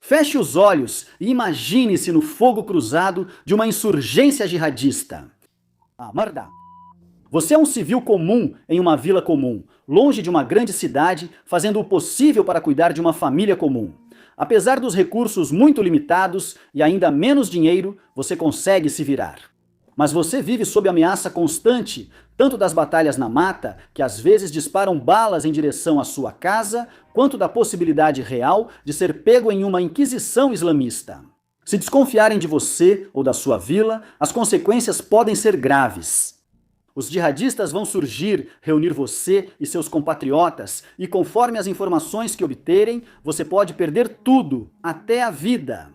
Feche os olhos e imagine-se no fogo cruzado de uma insurgência jihadista. Marda. Você é um civil comum em uma vila comum, longe de uma grande cidade, fazendo o possível para cuidar de uma família comum. Apesar dos recursos muito limitados e ainda menos dinheiro, você consegue se virar. Mas você vive sob ameaça constante, tanto das batalhas na mata, que às vezes disparam balas em direção à sua casa, quanto da possibilidade real de ser pego em uma inquisição islamista. Se desconfiarem de você ou da sua vila, as consequências podem ser graves. Os jihadistas vão surgir, reunir você e seus compatriotas, e conforme as informações que obterem, você pode perder tudo, até a vida.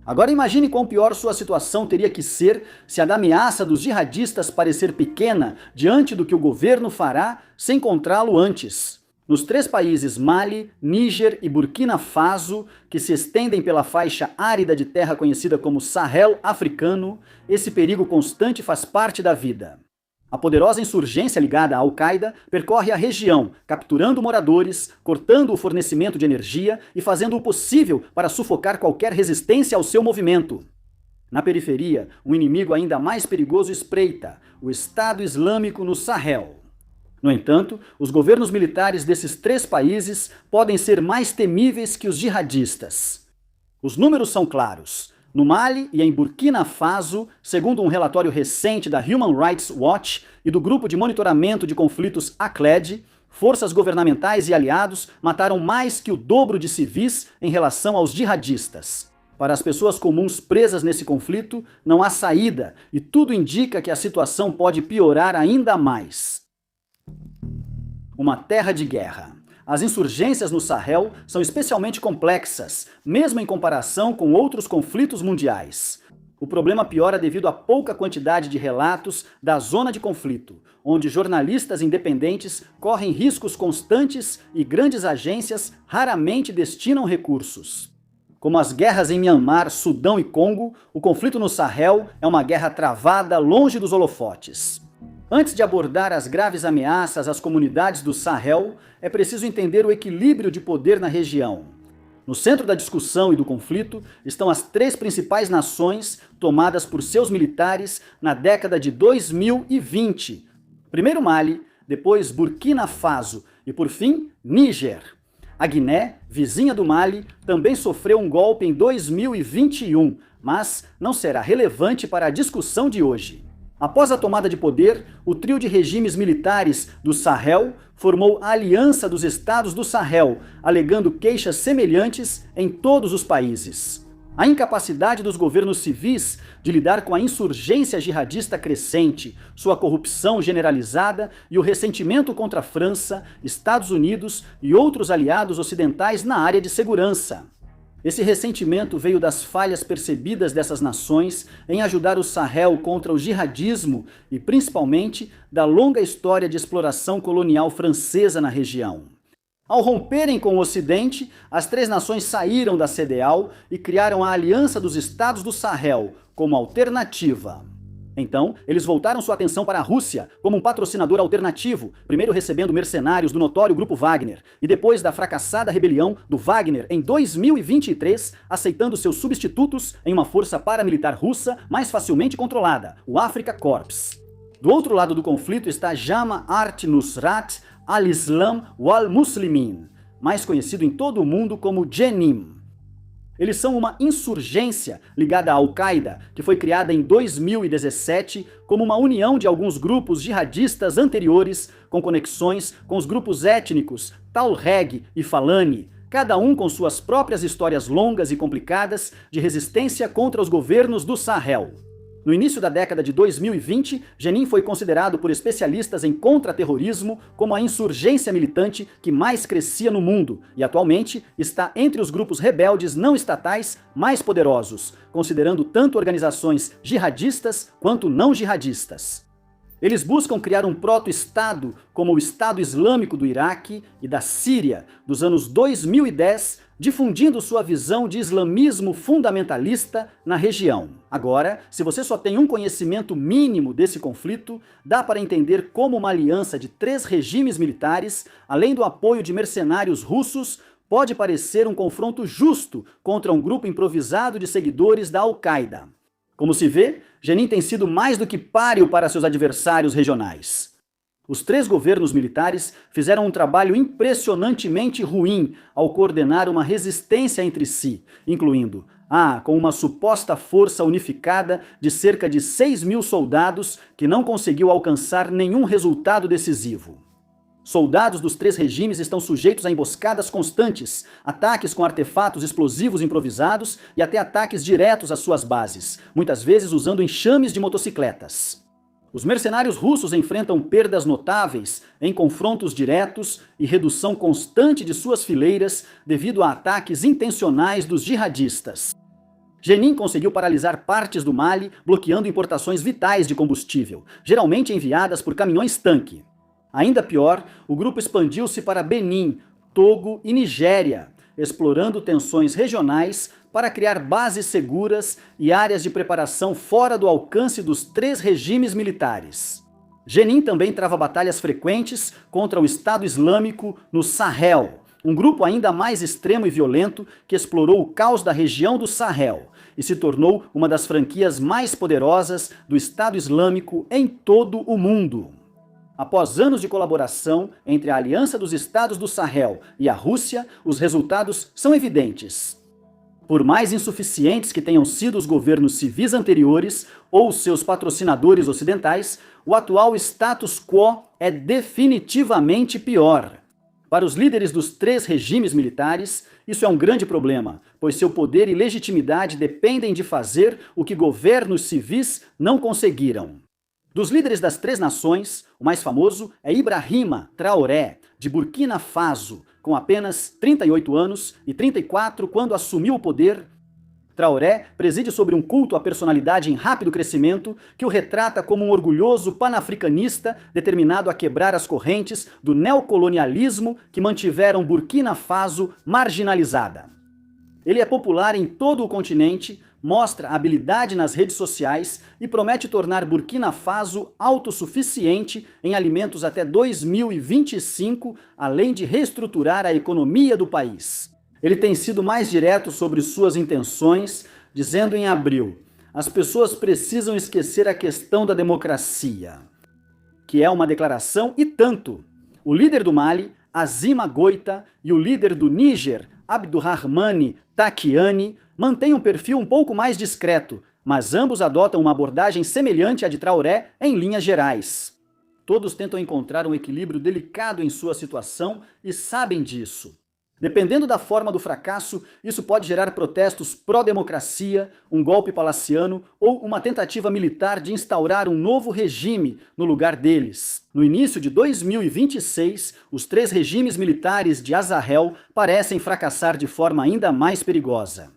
Agora imagine quão pior sua situação teria que ser se a ameaça dos jihadistas parecer pequena diante do que o governo fará se encontrá-lo antes. Nos 3 países Mali, Níger e Burkina Faso, que se estendem pela faixa árida de terra conhecida como Sahel africano, esse perigo constante faz parte da vida. A poderosa insurgência ligada à Al-Qaeda percorre a região, capturando moradores, cortando o fornecimento de energia e fazendo o possível para sufocar qualquer resistência ao seu movimento. Na periferia, um inimigo ainda mais perigoso espreita, o Estado Islâmico no Sahel. No entanto, os governos militares desses 3 países podem ser mais temíveis que os jihadistas. Os números são claros. No Mali e em Burkina Faso, segundo um relatório recente da Human Rights Watch e do Grupo de Monitoramento de Conflitos ACLED, forças governamentais e aliados mataram mais que o dobro de civis em relação aos jihadistas. Para as pessoas comuns presas nesse conflito, não há saída e tudo indica que a situação pode piorar ainda mais. Uma terra de guerra. As insurgências no Sahel são especialmente complexas, mesmo em comparação com outros conflitos mundiais. O problema piora devido à pouca quantidade de relatos da zona de conflito, onde jornalistas independentes correm riscos constantes e grandes agências raramente destinam recursos. Como as guerras em Myanmar, Sudão e Congo, o conflito no Sahel é uma guerra travada longe dos holofotes. Antes de abordar as graves ameaças às comunidades do Sahel, é preciso entender o equilíbrio de poder na região. No centro da discussão e do conflito estão as 3 principais nações tomadas por seus militares na década de 2020. Primeiro Mali, depois Burkina Faso e, por fim, Níger. A Guiné, vizinha do Mali, também sofreu um golpe em 2021, mas não será relevante para a discussão de hoje. Após a tomada de poder, o trio de regimes militares do Sahel formou a Aliança dos Estados do Sahel, alegando queixas semelhantes em todos os países. A incapacidade dos governos civis de lidar com a insurgência jihadista crescente, sua corrupção generalizada e o ressentimento contra a França, Estados Unidos e outros aliados ocidentais na área de segurança. Esse ressentimento veio das falhas percebidas dessas nações em ajudar o Sahel contra o jihadismo e, principalmente, da longa história de exploração colonial francesa na região. Ao romperem com o Ocidente, as 3 nações saíram da CEDEAW e criaram a Aliança dos Estados do Sahel como alternativa. Então, eles voltaram sua atenção para a Rússia como um patrocinador alternativo, primeiro recebendo mercenários do notório Grupo Wagner, e depois da fracassada rebelião do Wagner em 2023, aceitando seus substitutos em uma força paramilitar russa mais facilmente controlada, o Afrika Korps. Do outro lado do conflito está Jamaat Nusrat al-Islam wal-Muslimin, mais conhecido em todo o mundo como Jenim. Eles são uma insurgência ligada à Al-Qaeda, que foi criada em 2017 como uma união de alguns grupos jihadistas anteriores com conexões com os grupos étnicos Tuareg e Falani, cada um com suas próprias histórias longas e complicadas de resistência contra os governos do Sahel. No início da década de 2020, Jenim foi considerado por especialistas em contra-terrorismo como a insurgência militante que mais crescia no mundo e atualmente está entre os grupos rebeldes não estatais mais poderosos, considerando tanto organizações jihadistas quanto não jihadistas. Eles buscam criar um proto-estado como o Estado Islâmico do Iraque e da Síria dos anos 2010, difundindo sua visão de islamismo fundamentalista na região. Agora, se você só tem um conhecimento mínimo desse conflito, dá para entender como uma aliança de 3 regimes militares, além do apoio de mercenários russos, pode parecer um confronto justo contra um grupo improvisado de seguidores da Al-Qaeda. Como se vê, Jenin tem sido mais do que páreo para seus adversários regionais. Os 3 governos militares fizeram um trabalho impressionantemente ruim ao coordenar uma resistência entre si, incluindo com uma suposta força unificada de cerca de 6.000 soldados que não conseguiu alcançar nenhum resultado decisivo. Soldados dos 3 regimes estão sujeitos a emboscadas constantes, ataques com artefatos explosivos improvisados e até ataques diretos às suas bases, muitas vezes usando enxames de motocicletas. Os mercenários russos enfrentam perdas notáveis em confrontos diretos e redução constante de suas fileiras devido a ataques intencionais dos jihadistas. Jenin conseguiu paralisar partes do Mali, bloqueando importações vitais de combustível, geralmente enviadas por caminhões-tanque. Ainda pior, o grupo expandiu-se para Benin, Togo e Nigéria, explorando tensões regionais para criar bases seguras e áreas de preparação fora do alcance dos 3 regimes militares. Jenin também trava batalhas frequentes contra o Estado Islâmico no Sahel, um grupo ainda mais extremo e violento que explorou o caos da região do Sahel e se tornou uma das franquias mais poderosas do Estado Islâmico em todo o mundo. Após anos de colaboração entre a Aliança dos Estados do Sahel e a Rússia, os resultados são evidentes. Por mais insuficientes que tenham sido os governos civis anteriores ou seus patrocinadores ocidentais, o atual status quo é definitivamente pior. Para os líderes dos 3 regimes militares, isso é um grande problema, pois seu poder e legitimidade dependem de fazer o que governos civis não conseguiram. Dos líderes das 3 nações, o mais famoso é Ibrahima Traoré, de Burkina Faso, com apenas 38 anos e 34 quando assumiu o poder. Traoré preside sobre um culto à personalidade em rápido crescimento que o retrata como um orgulhoso panafricanista determinado a quebrar as correntes do neocolonialismo que mantiveram Burkina Faso marginalizada. Ele é popular em todo o continente, mostra habilidade nas redes sociais e promete tornar Burkina Faso autossuficiente em alimentos até 2025, além de reestruturar a economia do país. Ele tem sido mais direto sobre suas intenções, dizendo em abril: as pessoas precisam esquecer a questão da democracia, que é uma declaração e tanto. O líder do Mali, Assimi Goïta, e o líder do Níger, Abdourahmane Tiani, mantêm um perfil um pouco mais discreto, mas ambos adotam uma abordagem semelhante à de Traoré em linhas gerais. Todos tentam encontrar um equilíbrio delicado em sua situação e sabem disso. Dependendo da forma do fracasso, isso pode gerar protestos pró-democracia, um golpe palaciano ou uma tentativa militar de instaurar um novo regime no lugar deles. No início de 2026, os 3 regimes militares de Sahel parecem fracassar de forma ainda mais perigosa.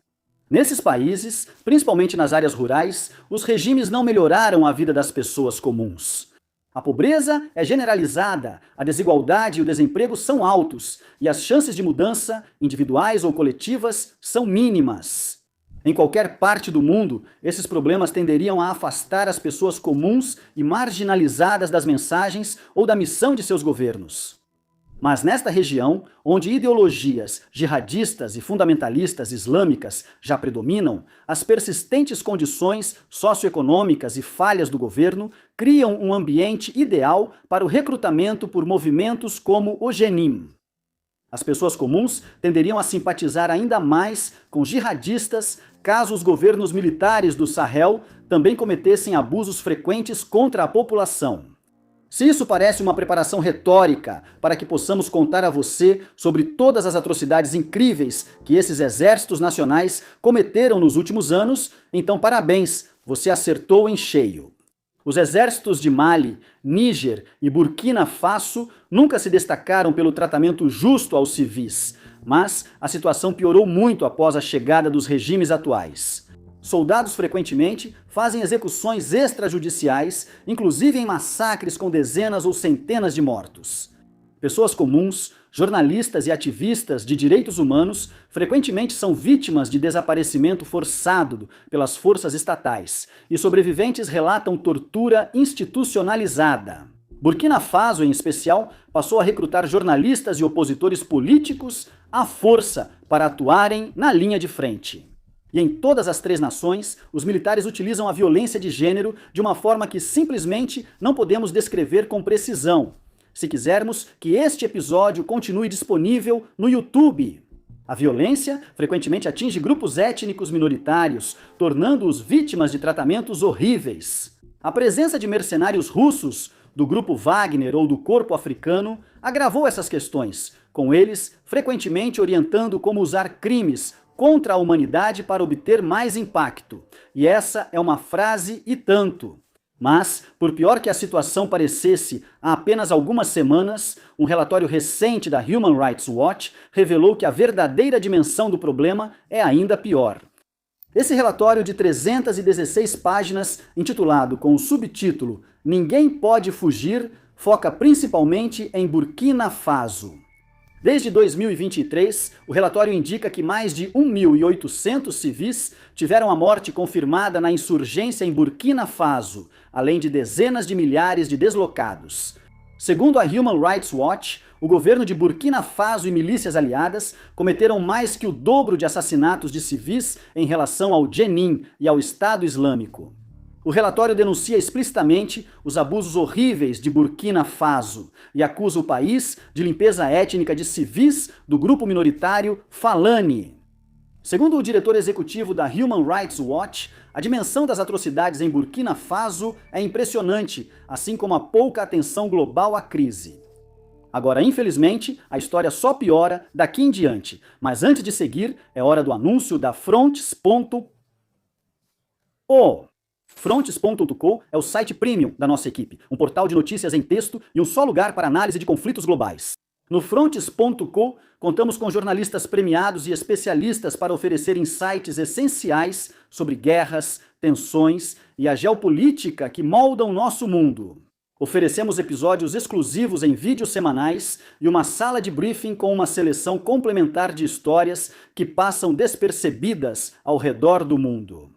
Nesses países, principalmente nas áreas rurais, os regimes não melhoraram a vida das pessoas comuns. A pobreza é generalizada, a desigualdade e o desemprego são altos, e as chances de mudança, individuais ou coletivas, são mínimas. Em qualquer parte do mundo, esses problemas tenderiam a afastar as pessoas comuns e marginalizadas das mensagens ou da missão de seus governos. Mas nesta região, onde ideologias jihadistas e fundamentalistas islâmicas já predominam, as persistentes condições socioeconômicas e falhas do governo criam um ambiente ideal para o recrutamento por movimentos como o Jenin. As pessoas comuns tenderiam a simpatizar ainda mais com jihadistas caso os governos militares do Sahel também cometessem abusos frequentes contra a população. Se isso parece uma preparação retórica para que possamos contar a você sobre todas as atrocidades incríveis que esses exércitos nacionais cometeram nos últimos anos, então parabéns, você acertou em cheio. Os exércitos de Mali, Níger e Burkina Faso nunca se destacaram pelo tratamento justo aos civis, mas a situação piorou muito após a chegada dos regimes atuais. Soldados frequentemente fazem execuções extrajudiciais, inclusive em massacres com dezenas ou centenas de mortos. Pessoas comuns, jornalistas e ativistas de direitos humanos frequentemente são vítimas de desaparecimento forçado pelas forças estatais, e sobreviventes relatam tortura institucionalizada. Burkina Faso, em especial, passou a recrutar jornalistas e opositores políticos à força para atuarem na linha de frente. E em todas as 3 nações, os militares utilizam a violência de gênero de uma forma que simplesmente não podemos descrever com precisão, se quisermos que este episódio continue disponível no YouTube. A violência frequentemente atinge grupos étnicos minoritários, tornando-os vítimas de tratamentos horríveis. A presença de mercenários russos, do grupo Wagner ou do corpo africano, agravou essas questões, com eles frequentemente orientando como usar crimes contra a humanidade para obter mais impacto. E essa é uma frase e tanto. Mas, por pior que a situação parecesse há apenas algumas semanas, um relatório recente da Human Rights Watch revelou que a verdadeira dimensão do problema é ainda pior. Esse relatório de 316 páginas, intitulado com o subtítulo Ninguém Pode Fugir, foca principalmente em Burkina Faso. Desde 2023, o relatório indica que mais de 1.800 civis tiveram a morte confirmada na insurgência em Burkina Faso, além de dezenas de milhares de deslocados. Segundo a Human Rights Watch, o governo de Burkina Faso e milícias aliadas cometeram mais que o dobro de assassinatos de civis em relação ao Jenin e ao Estado Islâmico. O relatório denuncia explicitamente os abusos horríveis de Burkina Faso e acusa o país de limpeza étnica de civis do grupo minoritário Falani. Segundo o diretor executivo da Human Rights Watch, a dimensão das atrocidades em Burkina Faso é impressionante, assim como a pouca atenção global à crise. Agora, infelizmente, a história só piora daqui em diante, mas antes de seguir, é hora do anúncio da Frontes.co. Frontes.co é o site premium da nossa equipe, um portal de notícias em texto e um só lugar para análise de conflitos globais. No Frontes.co, contamos com jornalistas premiados e especialistas para oferecer insights essenciais sobre guerras, tensões e a geopolítica que moldam nosso mundo. Oferecemos episódios exclusivos em vídeos semanais e uma sala de briefing com uma seleção complementar de histórias que passam despercebidas ao redor do mundo.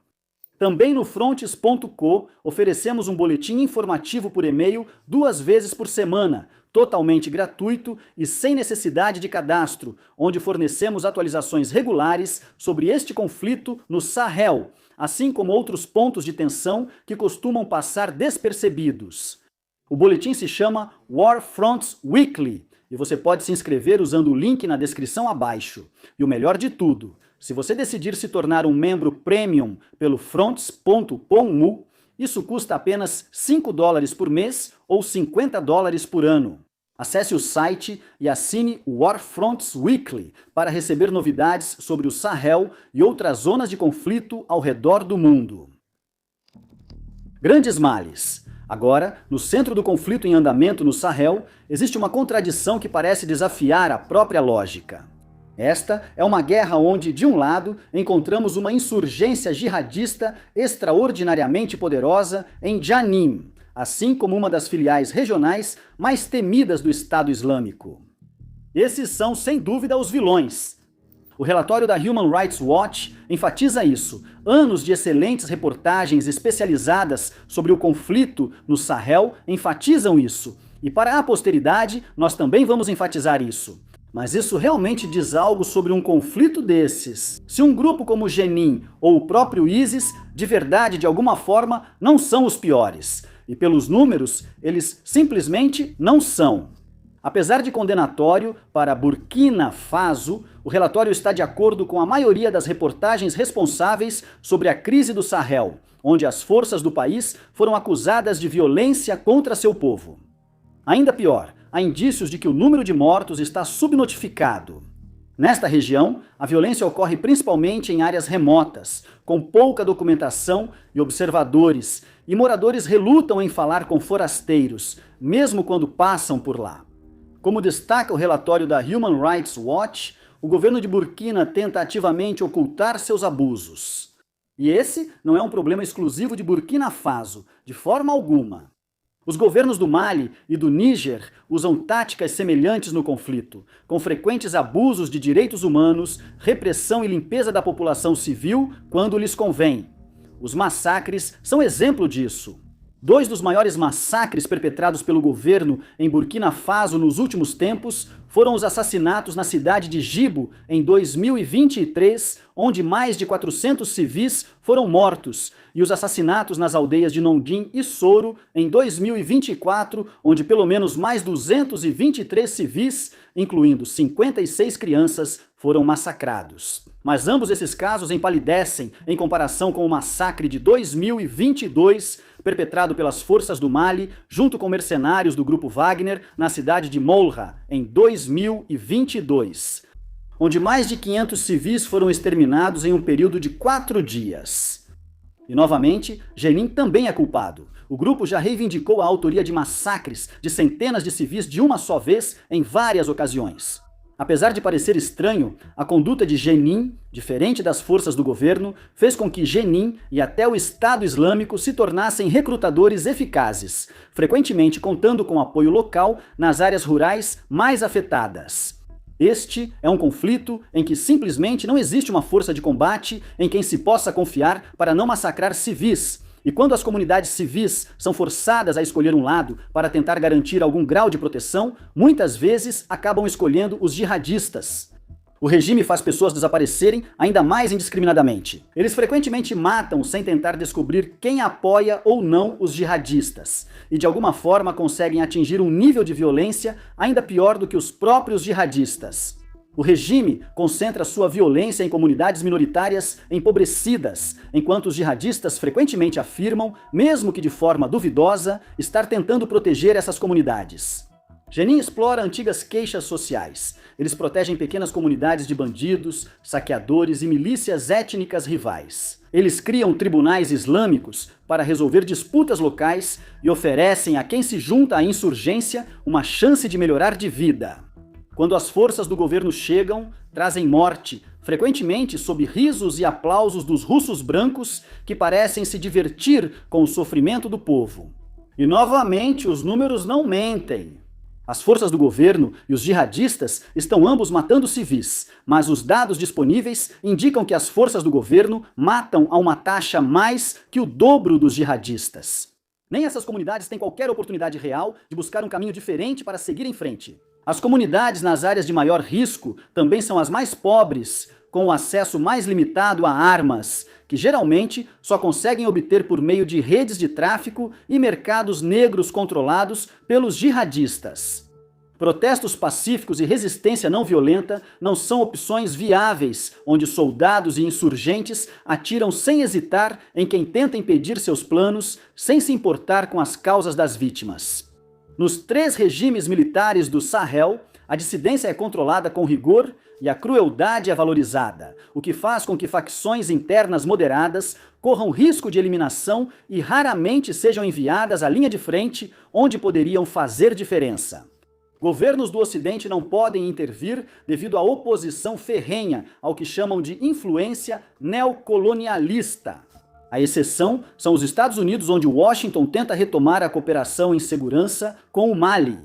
Também no Frontes.co oferecemos um boletim informativo por e-mail 2 vezes por semana, totalmente gratuito e sem necessidade de cadastro, onde fornecemos atualizações regulares sobre este conflito no Sahel, assim como outros pontos de tensão que costumam passar despercebidos. O boletim se chama War Fronts Weekly e você pode se inscrever usando o link na descrição abaixo. E o melhor de tudo, se você decidir se tornar um membro premium pelo Frontes.com, isso custa apenas $5 por mês ou $50 por ano. Acesse o site e assine o War Fronts Weekly para receber novidades sobre o Sahel e outras zonas de conflito ao redor do mundo. Grandes males. Agora, no centro do conflito em andamento no Sahel, existe uma contradição que parece desafiar a própria lógica. Esta é uma guerra onde, de um lado, encontramos uma insurgência jihadista extraordinariamente poderosa em Jenin, assim como uma das filiais regionais mais temidas do Estado Islâmico. Esses são, sem dúvida, os vilões. O relatório da Human Rights Watch enfatiza isso. Anos de excelentes reportagens especializadas sobre o conflito no Sahel enfatizam isso. E para a posteridade, nós também vamos enfatizar isso. Mas isso realmente diz algo sobre um conflito desses. Se um grupo como o Jenin ou o próprio ISIS, de verdade, de alguma forma, não são os piores. E pelos números, eles simplesmente não são. Apesar de condenatório para Burkina Faso, o relatório está de acordo com a maioria das reportagens responsáveis sobre a crise do Sahel, onde as forças do país foram acusadas de violência contra seu povo. Ainda pior, há indícios de que o número de mortos está subnotificado. Nesta região, a violência ocorre principalmente em áreas remotas, com pouca documentação e observadores, e moradores relutam em falar com forasteiros, mesmo quando passam por lá. Como destaca o relatório da Human Rights Watch, o governo de Burkina tenta ativamente ocultar seus abusos. E esse não é um problema exclusivo de Burkina Faso, de forma alguma. Os governos do Mali e do Níger usam táticas semelhantes no conflito, com frequentes abusos de direitos humanos, repressão e limpeza da população civil quando lhes convém. Os massacres são exemplo disso. Dois dos maiores massacres perpetrados pelo governo em Burkina Faso nos últimos tempos foram os assassinatos na cidade de Djibo em 2023, onde mais de 400 civis foram mortos, e os assassinatos nas aldeias de Nonguin e Soro em 2024, onde pelo menos mais 223 civis, incluindo 56 crianças, foram massacrados. Mas ambos esses casos empalidecem em comparação com o massacre de 2022, perpetrado pelas forças do Mali, junto com mercenários do grupo Wagner, na cidade de Moulha, em 2022, onde mais de 500 civis foram exterminados em um período de 4 dias. E novamente, Jenin também é culpado. O grupo já reivindicou a autoria de massacres de centenas de civis de uma só vez em várias ocasiões. Apesar de parecer estranho, a conduta de Jenin, diferente das forças do governo, fez com que Jenin e até o Estado Islâmico se tornassem recrutadores eficazes, frequentemente contando com apoio local nas áreas rurais mais afetadas. Este é um conflito em que simplesmente não existe uma força de combate em quem se possa confiar para não massacrar civis. E quando as comunidades civis são forçadas a escolher um lado para tentar garantir algum grau de proteção, muitas vezes acabam escolhendo os jihadistas. O regime faz pessoas desaparecerem ainda mais indiscriminadamente. Eles frequentemente matam sem tentar descobrir quem apoia ou não os jihadistas, e de alguma forma conseguem atingir um nível de violência ainda pior do que os próprios jihadistas. O regime concentra sua violência em comunidades minoritárias empobrecidas, enquanto os jihadistas frequentemente afirmam, mesmo que de forma duvidosa, estar tentando proteger essas comunidades. Jenin explora antigas queixas sociais. Eles protegem pequenas comunidades de bandidos, saqueadores e milícias étnicas rivais. Eles criam tribunais islâmicos para resolver disputas locais e oferecem a quem se junta à insurgência uma chance de melhorar de vida. Quando as forças do governo chegam, trazem morte, frequentemente sob risos e aplausos dos russos brancos que parecem se divertir com o sofrimento do povo. E novamente os números não mentem. As forças do governo e os jihadistas estão ambos matando civis, mas os dados disponíveis indicam que as forças do governo matam a uma taxa mais que o dobro dos jihadistas. Nem essas comunidades têm qualquer oportunidade real de buscar um caminho diferente para seguir em frente. As comunidades nas áreas de maior risco também são as mais pobres, com o acesso mais limitado a armas, que geralmente só conseguem obter por meio de redes de tráfico e mercados negros controlados pelos jihadistas. Protestos pacíficos e resistência não violenta não são opções viáveis, onde soldados e insurgentes atiram sem hesitar em quem tenta impedir seus planos, sem se importar com as causas das vítimas. Nos 3 regimes militares do Sahel, a dissidência é controlada com rigor e a crueldade é valorizada, o que faz com que facções internas moderadas corram risco de eliminação e raramente sejam enviadas à linha de frente, onde poderiam fazer diferença. Governos do Ocidente não podem intervir devido à oposição ferrenha ao que chamam de influência neocolonialista. A exceção são os Estados Unidos, onde Washington tenta retomar a cooperação em segurança com o Mali.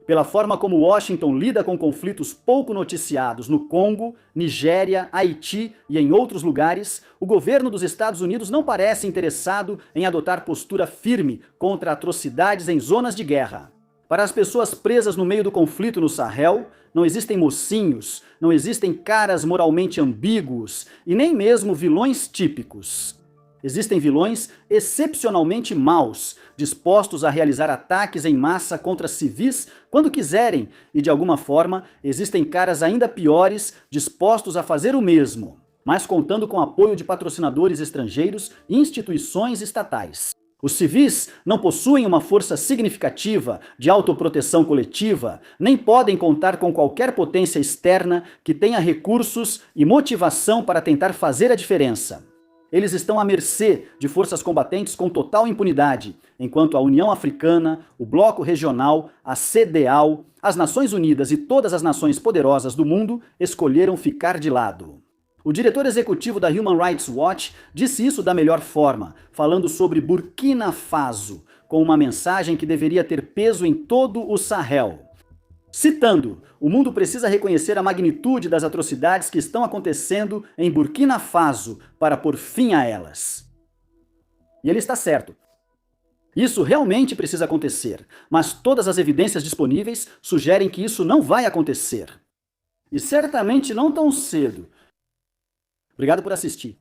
Pela forma como Washington lida com conflitos pouco noticiados no Congo, Nigéria, Haiti e em outros lugares, o governo dos Estados Unidos não parece interessado em adotar postura firme contra atrocidades em zonas de guerra. Para as pessoas presas no meio do conflito no Sahel, não existem mocinhos, não existem caras moralmente ambíguos e nem mesmo vilões típicos. Existem vilões excepcionalmente maus, dispostos a realizar ataques em massa contra civis quando quiserem, e de alguma forma existem caras ainda piores, dispostos a fazer o mesmo, mas contando com apoio de patrocinadores estrangeiros e instituições estatais. Os civis não possuem uma força significativa de autoproteção coletiva, nem podem contar com qualquer potência externa que tenha recursos e motivação para tentar fazer a diferença. Eles estão à mercê de forças combatentes com total impunidade, enquanto a União Africana, o Bloco Regional, a CEDEAW, as Nações Unidas e todas as nações poderosas do mundo escolheram ficar de lado. O diretor executivo da Human Rights Watch disse isso da melhor forma, falando sobre Burkina Faso, com uma mensagem que deveria ter peso em todo o Sahel. Citando, o mundo precisa reconhecer a magnitude das atrocidades que estão acontecendo em Burkina Faso para pôr fim a elas. E ele está certo. Isso realmente precisa acontecer, mas todas as evidências disponíveis sugerem que isso não vai acontecer. E certamente não tão cedo. Obrigado por assistir.